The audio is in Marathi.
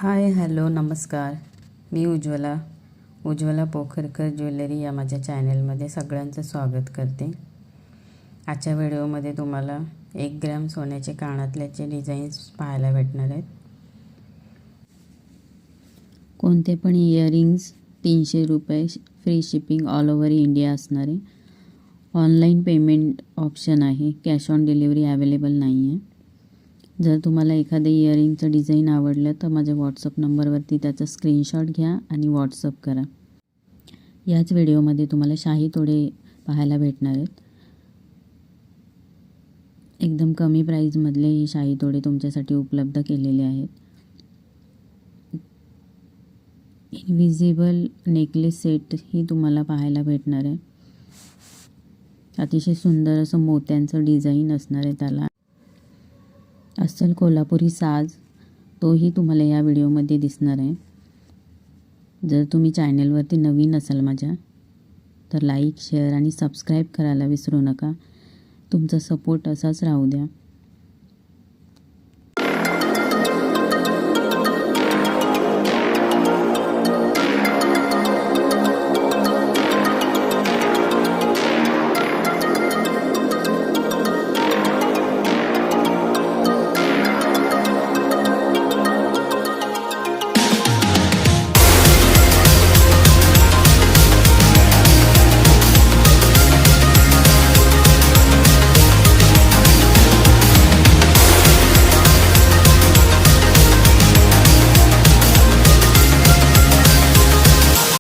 हाय हॅलो नमस्कार. मी उज्ज्वला पोखरकर ज्वेलरी या माझ्या चॅनलमध्ये सगळ्यांचं स्वागत करते. आजच्या व्हिडिओमध्ये तुम्हाला 1 ग्रॅम सोन्याचे कानातल्याचे डिझाईन्स पाहायला भेटणार आहेत. कोणते पण इयरिंग्स 300 रुपये, free shipping all over India असणारे. ऑनलाईन पेमेंट ऑप्शन आहे, कॅश ऑन डिलिव्हरी अवेलेबल नाही आहे. जर तुम्हाला एखादं इयरिंगचं डिझाईन आवडलं तर माझ्या व्हॉट्सअप नंबरवरती त्याचा स्क्रीनशॉट घ्या आणि व्हॉट्सअप करा. याच व्हिडिओमध्ये तुम्हाला शाही तोडे पाहायला भेटणार आहेत. एकदम कमी प्राईजमधले हे शाही तोडे तुमच्यासाठी उपलब्ध केलेले आहेत. इनविजिबल नेकलेस सेट ही तुम्हाला पाहायला भेटणार आहे. अतिशय सुंदर असं मोत्यांचं डिझाईन असणार आहे त्याला. अस्सल कोल्हापुरी साज तोही तुम्हाला या व्हिडिओमध्ये दिसणार आहे. जर तुम्ही चॅनलवरती नवीन असाल माझ्या तर लाईक, शेअर आणि सबस्क्राईब करायला विसरू नका. तुमचा सपोर्ट असाच राहू द्या.